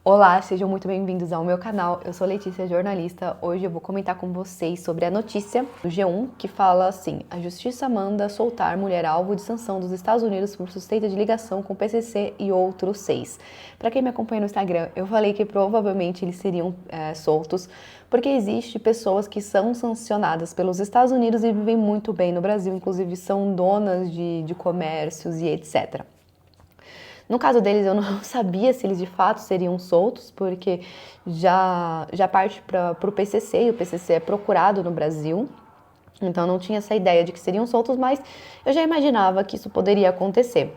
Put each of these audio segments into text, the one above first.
Olá, sejam muito bem-vindos ao meu canal. Eu sou Letícia, jornalista. Hoje eu vou comentar com vocês sobre a notícia do G1 que fala assim: a justiça manda soltar mulher alvo de sanção dos Estados Unidos por suspeita de ligação com o PCC e outros 6. Para quem me acompanha no Instagram, eu falei que provavelmente eles seriam soltos porque existe pessoas que são sancionadas pelos Estados Unidos e vivem muito bem no Brasil, inclusive são donas de comércios e etc. No caso deles, eu não sabia se eles de fato seriam soltos, porque já parte para o PCC, e o PCC é procurado no Brasil, então não tinha essa ideia de que seriam soltos, mas eu já imaginava que isso poderia acontecer.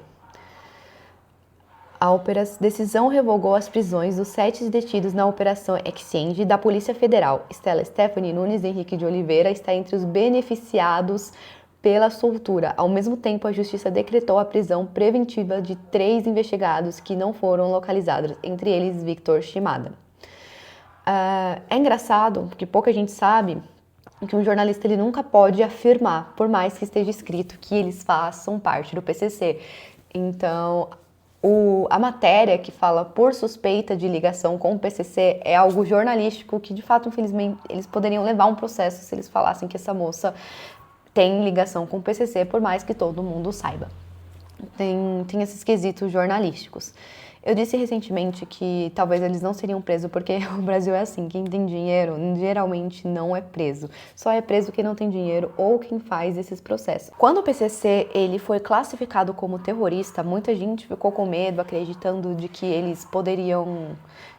A decisão revogou as prisões dos 7 detidos na Operação Exchange da Polícia Federal. Stella Stephanie Nunes Henrique de Oliveira está entre os beneficiados pela soltura. Ao mesmo tempo, a Justiça decretou a prisão preventiva de 3 investigados que não foram localizados, entre eles Victor Shimada. É engraçado, porque pouca gente sabe que um jornalista ele nunca pode afirmar, por mais que esteja escrito, que eles façam parte do PCC. Então, a matéria que fala por suspeita de ligação com o PCC é algo jornalístico que, de fato, infelizmente, eles poderiam levar um processo se eles falassem que essa moça tem ligação com o PCC, por mais que todo mundo saiba. Tem esses quesitos jornalísticos. Eu disse recentemente que talvez eles não seriam presos porque o Brasil é assim, quem tem dinheiro geralmente não é preso. Só é preso quem não tem dinheiro ou quem faz esses processos. Quando o PCC ele foi classificado como terrorista, muita gente ficou com medo, acreditando de que eles poderiam,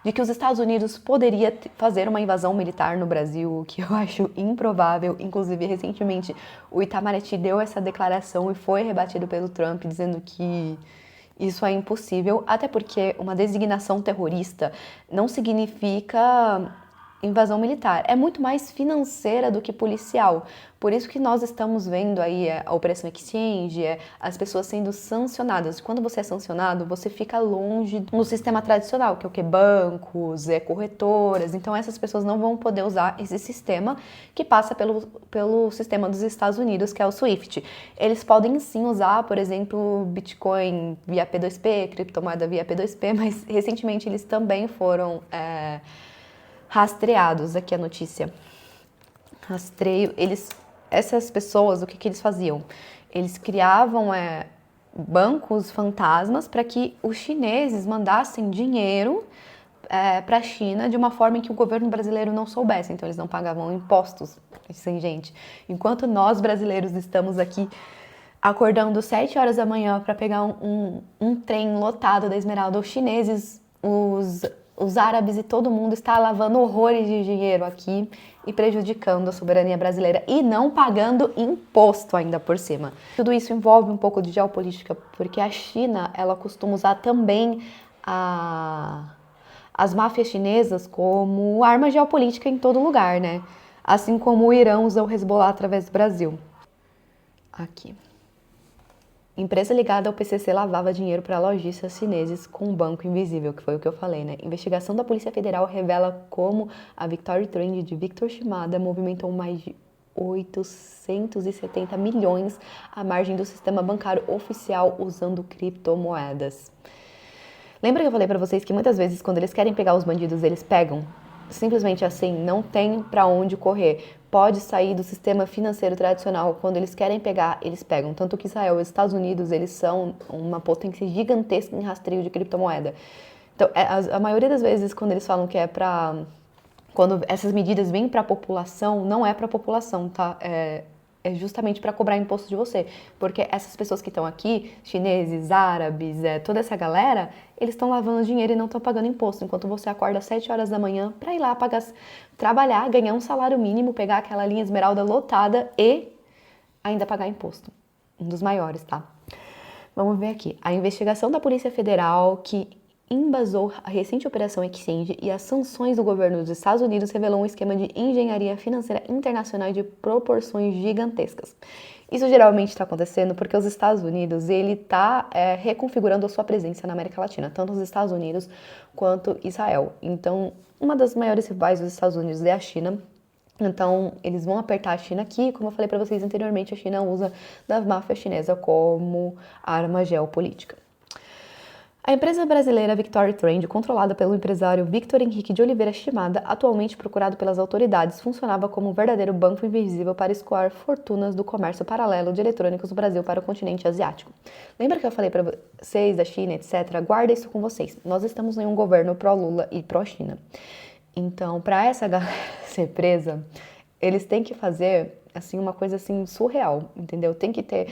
de que os Estados Unidos poderia fazer uma invasão militar no Brasil, o que eu acho improvável. Inclusive, recentemente, o Itamaraty deu essa declaração e foi rebatido pelo Trump, dizendo que isso é impossível, até porque uma designação terrorista não significa invasão militar. É muito mais financeira do que policial. Por isso que nós estamos vendo aí a Operação Exchange, as pessoas sendo sancionadas. Quando você é sancionado, você fica longe do sistema tradicional, que é o que? Bancos, corretoras. Então essas pessoas não vão poder usar esse sistema que passa pelo sistema dos Estados Unidos, que é o SWIFT. Eles podem sim usar, por exemplo, Bitcoin via P2P, criptomoeda via P2P, mas recentemente eles também foram rastreados. Aqui a notícia. Rastreio. Essas pessoas, o que eles faziam? Eles criavam bancos fantasmas para que os chineses mandassem dinheiro para a China de uma forma em que o governo brasileiro não soubesse. Então eles não pagavam impostos. Assim, gente, enquanto nós brasileiros estamos aqui acordando 7 horas da manhã para pegar um trem lotado da Esmeralda, os chineses, os árabes e todo mundo está lavando horrores de dinheiro aqui e prejudicando a soberania brasileira e não pagando imposto ainda por cima. Tudo isso envolve um pouco de geopolítica, porque a China, ela costuma usar também as máfias chinesas como arma geopolítica em todo lugar, né? Assim como o Irã usa o Hezbollah através do Brasil. Aqui. Empresa ligada ao PCC lavava dinheiro para lojistas chineses com um banco invisível, que foi o que eu falei, né? Investigação da Polícia Federal revela como a Victory Trend de Victor Shimada movimentou mais de 870 milhões à margem do sistema bancário oficial usando criptomoedas. Lembra que eu falei para vocês que muitas vezes quando eles querem pegar os bandidos, eles pegam? Simplesmente assim, não tem para onde correr. Pode sair do sistema financeiro tradicional. Quando eles querem pegar, eles pegam. Tanto que Israel e os Estados Unidos, eles são uma potência gigantesca em rastreio de criptomoeda. Então, a maioria das vezes, quando eles falam que é para... Quando essas medidas vêm para a população, não é para a população, tá? É justamente para cobrar imposto de você. Porque essas pessoas que estão aqui, chineses, árabes, toda essa galera, eles estão lavando dinheiro e não estão pagando imposto. Enquanto você acorda às 7 horas da manhã para ir lá trabalhar, ganhar um salário mínimo, pegar aquela linha esmeralda lotada e ainda pagar imposto. Um dos maiores, tá? Vamos ver aqui. A investigação da Polícia Federal que embasou a recente Operação Exchange e as sanções do governo dos Estados Unidos revelou um esquema de engenharia financeira internacional de proporções gigantescas. Isso geralmente está acontecendo porque os Estados Unidos ele está reconfigurando a sua presença na América Latina, tanto os Estados Unidos quanto Israel. Então, uma das maiores rivais dos Estados Unidos é a China. Então, eles vão apertar a China aqui. Como eu falei para vocês anteriormente, a China usa da máfia chinesa como arma geopolítica. A empresa brasileira Victory Trade, controlada pelo empresário Victor Henrique de Oliveira Shimada, atualmente procurado pelas autoridades, funcionava como um verdadeiro banco invisível para escoar fortunas do comércio paralelo de eletrônicos do Brasil para o continente asiático. Lembra que eu falei para vocês da China, etc? Guarda isso com vocês. Nós estamos em um governo pró-Lula e pró-China. Então, para essa galera ser presa, eles têm que fazer assim uma coisa assim surreal, entendeu? Tem que ter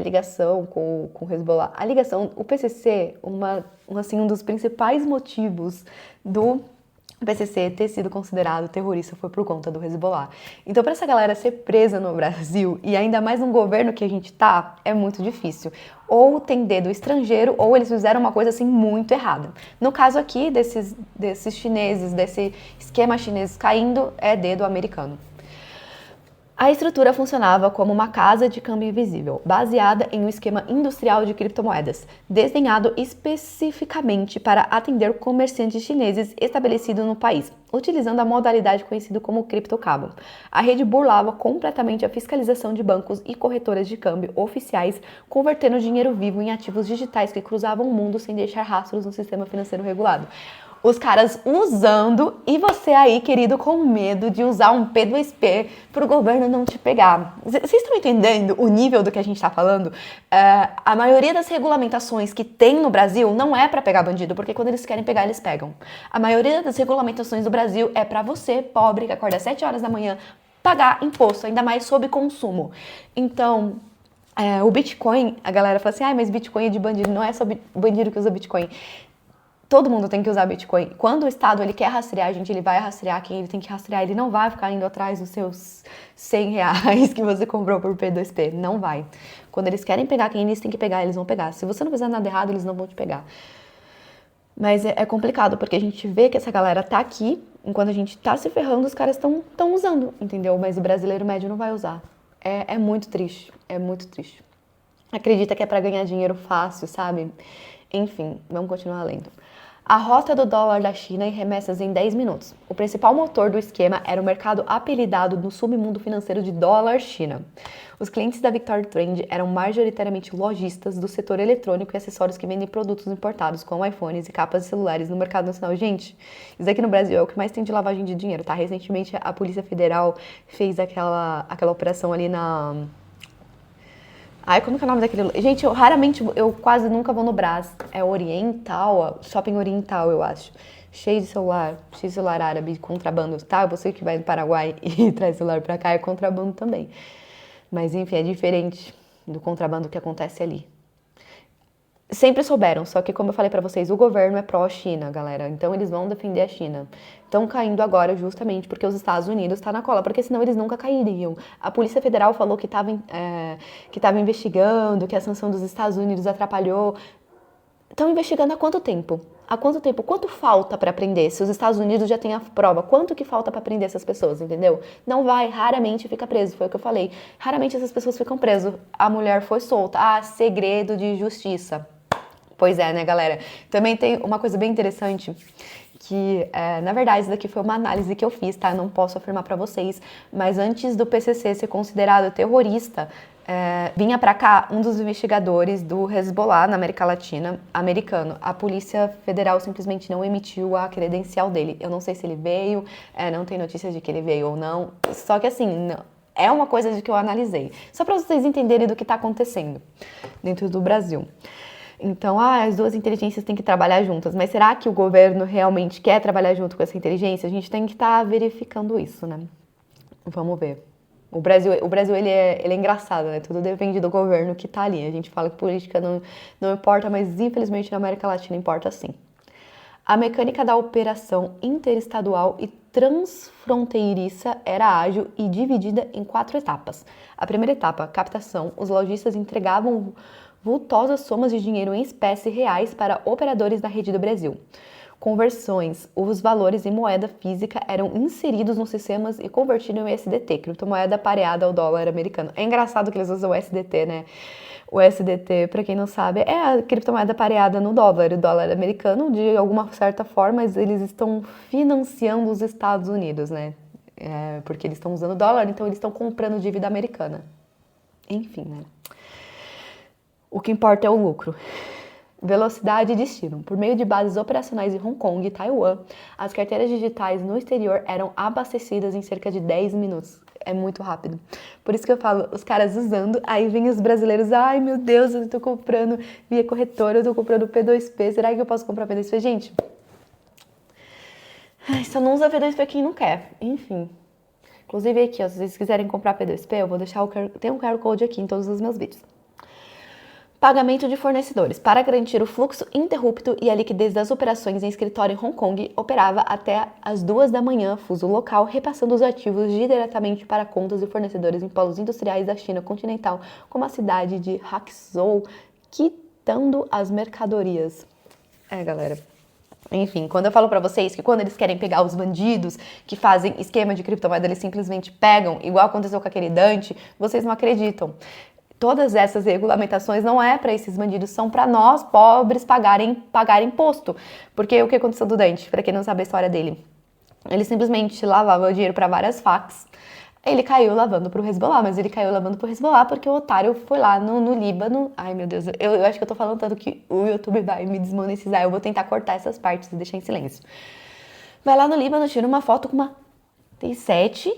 ligação com o Hezbollah. A ligação, o PCC, um dos principais motivos do PCC ter sido considerado terrorista foi por conta do Hezbollah. Então, para essa galera ser presa no Brasil, e ainda mais num governo que a gente tá, é muito difícil. Ou tem dedo estrangeiro, ou eles fizeram uma coisa assim muito errada. No caso aqui, desses chineses, desse esquema chinês caindo, é dedo americano. A estrutura funcionava como uma casa de câmbio invisível, baseada em um esquema industrial de criptomoedas, desenhado especificamente para atender comerciantes chineses estabelecidos no país, utilizando a modalidade conhecida como criptocabo. A rede burlava completamente a fiscalização de bancos e corretoras de câmbio oficiais, convertendo dinheiro vivo em ativos digitais que cruzavam o mundo sem deixar rastros no sistema financeiro regulado. Os caras usando e você aí, querido, com medo de usar um P2P pro governo não te pegar. Vocês estão entendendo o nível do que a gente tá falando? A maioria das regulamentações que tem no Brasil não é para pegar bandido, porque quando eles querem pegar, eles pegam. A maioria das regulamentações do Brasil é para você, pobre, que acorda às 7 horas da manhã, pagar imposto, ainda mais sob consumo. Então, o Bitcoin, a galera fala assim, mas Bitcoin é de bandido, não é só bandido que usa Bitcoin. Todo mundo tem que usar Bitcoin. Quando o Estado ele quer rastrear a gente, ele vai rastrear quem ele tem que rastrear. Ele não vai ficar indo atrás dos seus R$100 que você comprou por P2P. Não vai. Quando eles querem pegar quem eles têm que pegar, eles vão pegar. Se você não fizer nada errado, eles não vão te pegar. Mas é complicado, porque a gente vê que essa galera tá aqui, enquanto a gente tá se ferrando, os caras estão usando, entendeu? Mas o brasileiro médio não vai usar. É muito triste. É muito triste. Acredita que é pra ganhar dinheiro fácil, sabe? Enfim, vamos continuar lendo. A rota do dólar da China e remessas em 10 minutos. O principal motor do esquema era o mercado apelidado no submundo financeiro de dólar China. Os clientes da Victory Trade eram majoritariamente lojistas do setor eletrônico e acessórios que vendem produtos importados, como iPhones e capas de celulares no mercado nacional. Gente, isso aqui no Brasil é o que mais tem de lavagem de dinheiro, tá? Recentemente a Polícia Federal fez aquela operação ali na... Como que é o nome daquele... Gente, eu quase nunca vou no Brás. É Oriental, Shopping Oriental, eu acho. Cheio de celular árabe, contrabando, tá? Você que vai no Paraguai e traz celular pra cá, é contrabando também. Mas, enfim, é diferente do contrabando que acontece ali. Sempre souberam, só que como eu falei pra vocês, o governo é pró-China, galera. Então eles vão defender a China. Estão caindo agora justamente porque os Estados Unidos estão na cola, porque senão eles nunca cairiam. A Polícia Federal falou que estava investigando, que a sanção dos Estados Unidos atrapalhou. Estão investigando há quanto tempo? Há quanto tempo? Quanto falta para prender? Se os Estados Unidos já têm a prova, quanto que falta para prender essas pessoas, entendeu? Não vai, raramente fica preso, foi o que eu falei. Raramente essas pessoas ficam presas. A mulher foi solta. Segredo de justiça. Pois é, né, galera? Também tem uma coisa bem interessante que, na verdade, isso daqui foi uma análise que eu fiz, tá? Não posso afirmar pra vocês, mas antes do PCC ser considerado terrorista, vinha pra cá um dos investigadores do Hezbollah na América Latina, americano. A Polícia Federal simplesmente não emitiu a credencial dele. Eu não sei se ele veio, não tem notícia de que ele veio ou não. Só que assim, não, é uma coisa de que eu analisei. Só pra vocês entenderem do que tá acontecendo dentro do Brasil. Então, as duas inteligências têm que trabalhar juntas. Mas será que o governo realmente quer trabalhar junto com essa inteligência? A gente tem que estar verificando isso, né? Vamos ver. O Brasil ele é engraçado, né? Tudo depende do governo que tá ali. A gente fala que política não importa, mas infelizmente na América Latina importa sim. A mecânica da operação interestadual e transfronteiriça era ágil e dividida em 4 etapas. A primeira etapa, captação. Os lojistas entregavam vultosas somas de dinheiro em espécie reais para operadores da rede do Brasil. Conversões. Os valores em moeda física eram inseridos nos sistemas e convertidos em USDT, criptomoeda pareada ao dólar americano. É engraçado que eles usam o USDT, né? O USDT, para quem não sabe, é a criptomoeda pareada no dólar. O dólar americano, de alguma certa forma, eles estão financiando os Estados Unidos, né? Porque eles estão usando dólar, então eles estão comprando dívida americana. Enfim, né? O que importa é o lucro. velocidade e destino. Por meio de bases operacionais em Hong Kong e Taiwan, as carteiras digitais no exterior eram abastecidas em cerca de 10 minutos. É muito rápido. Por isso que eu falo, os caras usando, aí vem os brasileiros, ai meu Deus, eu tô comprando via corretora, eu tô comprando P2P, será que eu posso comprar P2P? Gente, só não usa P2P quem não quer, enfim. Inclusive aqui, ó, se vocês quiserem comprar P2P, eu vou deixar tem um QR Code aqui em todos os meus vídeos. Pagamento de fornecedores. Para garantir o fluxo ininterrupto e a liquidez das operações em escritório em Hong Kong, operava até as 2 da manhã, fuso local, repassando os ativos diretamente para contas de fornecedores em polos industriais da China continental, como a cidade de Hangzhou, quitando as mercadorias. Galera. Enfim, quando eu falo pra vocês que quando eles querem pegar os bandidos que fazem esquema de criptomoeda, eles simplesmente pegam, igual aconteceu com aquele Dante, vocês não acreditam. Todas essas regulamentações não é para esses bandidos, são para nós, pobres, pagar imposto. Porque o que aconteceu do Dante, para quem não sabe a história dele? Ele simplesmente lavava o dinheiro para várias facas. Ele caiu lavando pro Hezbollah, mas ele caiu lavando pro Hezbollah porque o otário foi lá no Líbano. Ai, meu Deus, eu acho que eu tô falando tanto que o YouTube vai me desmonetizar. Eu vou tentar cortar essas partes e deixar em silêncio. Vai lá no Líbano, tira uma foto com uma T7,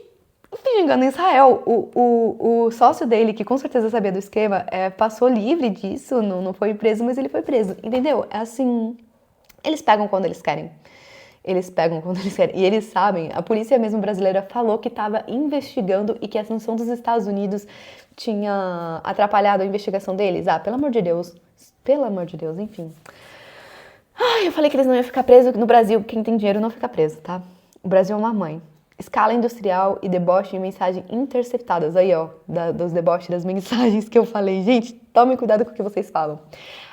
fingindo em Israel. O sócio dele, que com certeza sabia do esquema, passou livre disso, não foi preso, mas ele foi preso, entendeu? É assim, eles pegam quando eles querem. Eles pegam quando eles querem. E eles sabem, a polícia mesmo brasileira falou que estava investigando e que a sanção dos Estados Unidos tinha atrapalhado a investigação deles. Pelo amor de Deus. Pelo amor de Deus, enfim. Eu falei que eles não iam ficar presos. No Brasil, quem tem dinheiro não fica preso, tá? O Brasil é uma mãe. Escala industrial e deboche de mensagem interceptadas. Aí, ó, dos deboches das mensagens que eu falei. Gente, tomem cuidado com o que vocês falam.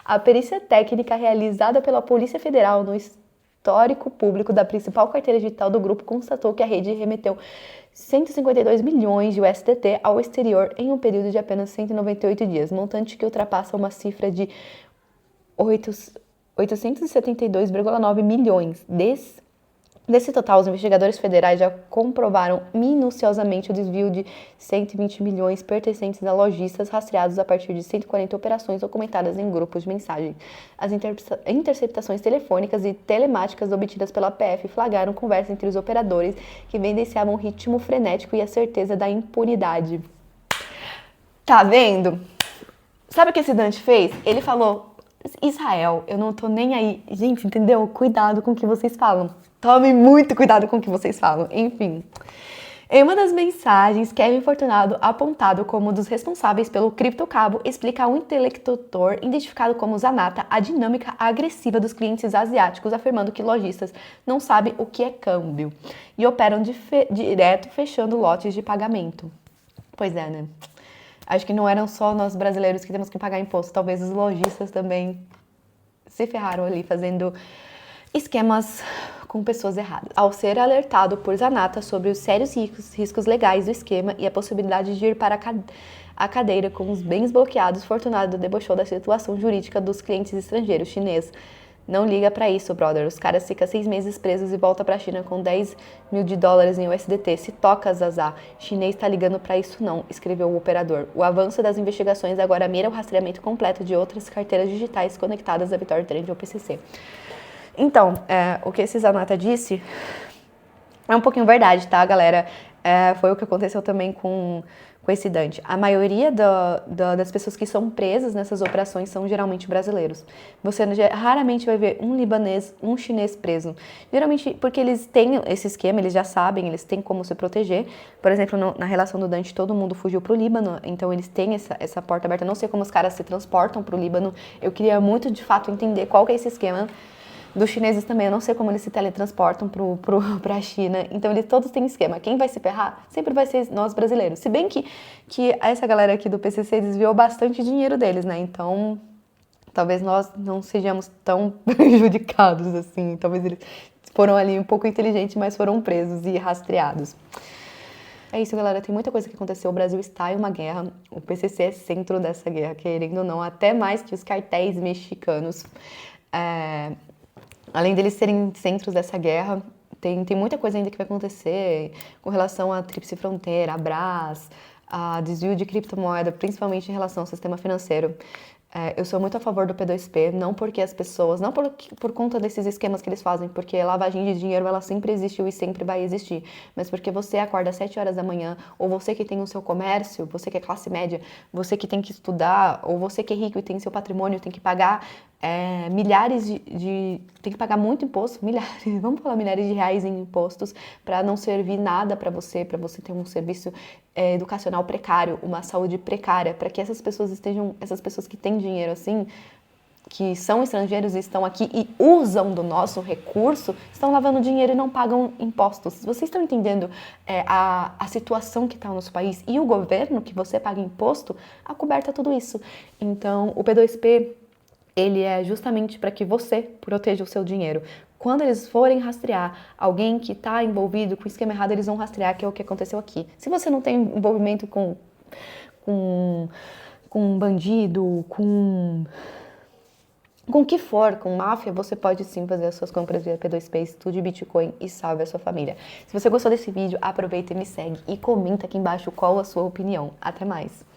A perícia técnica realizada pela Polícia Federal no histórico público da principal carteira digital do grupo constatou que a rede remeteu 152 milhões de USDT ao exterior em um período de apenas 198 dias, montante que ultrapassa uma cifra de 872,9 milhões. Desse total, os investigadores federais já comprovaram minuciosamente o desvio de 120 milhões pertencentes a lojistas rastreados a partir de 140 operações documentadas em grupos de mensagem. As interceptações telefônicas e telemáticas obtidas pela PF flagraram conversa entre os operadores que evidenciavam um ritmo frenético e a certeza da impunidade. Tá vendo? Sabe o que esse Dante fez? Ele falou, Israel, eu não tô nem aí. Gente, entendeu? Cuidado com o que vocês falam. Tome muito cuidado com o que vocês falam. Enfim. Em uma das mensagens, Kevin Fortunado, apontado como um dos responsáveis pelo criptocabo, explica a um intelectuador identificado como Zanata a dinâmica agressiva dos clientes asiáticos, afirmando que lojistas não sabem o que é câmbio e operam direto fechando lotes de pagamento. Pois é, né? Acho que não eram só nós brasileiros que temos que pagar imposto, talvez os lojistas também se ferraram ali fazendo esquemas com pessoas erradas. Ao ser alertado por Zanata sobre os sérios riscos legais do esquema e a possibilidade de ir para a cadeira com os bens bloqueados, Fortunado debochou da situação jurídica dos clientes estrangeiros chinês. Não liga pra isso, brother. Os caras ficam 6 meses presos e voltam pra China com 10 mil de dólares em USDT. Se toca, Zazá. Chinês tá ligando pra isso não, escreveu o operador. O avanço das investigações agora mira o rastreamento completo de outras carteiras digitais conectadas à Vitória Trend ou PCC. Então, o que esse Zanata disse é um pouquinho verdade, tá, galera? Foi o que aconteceu também com esse Dante. A maioria das pessoas que são presas nessas operações são geralmente brasileiros. Você raramente vai ver um libanês, um chinês preso. Geralmente porque eles têm esse esquema, eles já sabem, eles têm como se proteger. Por exemplo, na relação do Dante, todo mundo fugiu pro Líbano, então eles têm essa porta aberta. Não sei como os caras se transportam pro Líbano. Eu queria muito, de fato, entender qual que é esse esquema. Dos chineses também, eu não sei como eles se teletransportam pra China. Então, eles todos têm esquema. Quem vai se ferrar sempre vai ser nós brasileiros. Se bem que essa galera aqui do PCC desviou bastante dinheiro deles, né? Então, talvez nós não sejamos tão prejudicados assim. Talvez eles foram ali um pouco inteligentes, mas foram presos e rastreados. É isso, galera. Tem muita coisa que aconteceu. O Brasil está em uma guerra. O PCC é centro dessa guerra, querendo ou não. Até mais que os cartéis mexicanos. Além deles serem centros dessa guerra, tem muita coisa ainda que vai acontecer com relação à Tríplice Fronteira, a Brás, a desvio de criptomoeda, principalmente em relação ao sistema financeiro. Eu sou muito a favor do P2P, não porque as pessoas, não por conta desses esquemas que eles fazem, porque lavagem de dinheiro ela sempre existiu e sempre vai existir, mas porque você acorda às 7 horas da manhã, ou você que tem o seu comércio, você que é classe média, você que tem que estudar, ou você que é rico e tem seu patrimônio, tem que pagar milhares tem que pagar muito imposto, milhares, vamos falar milhares de reais em impostos para não servir nada para você ter um serviço educacional precário, uma saúde precária, para que essas pessoas essas pessoas que têm dinheiro assim, que são estrangeiros e estão aqui e usam do nosso recurso, estão lavando dinheiro e não pagam impostos. Vocês estão entendendo a situação que está no nosso país? E o governo, que você paga imposto, acoberta tudo isso. Então, o P2P, ele é justamente para que você proteja o seu dinheiro. Quando eles forem rastrear alguém que está envolvido com o esquema errado, eles vão rastrear, que é o que aconteceu aqui. Se você não tem envolvimento com um bandido, com o que for, com máfia, você pode sim fazer as suas compras via P2P, estude Bitcoin e salve a sua família. Se você gostou desse vídeo, aproveita e me segue e comenta aqui embaixo qual a sua opinião. Até mais!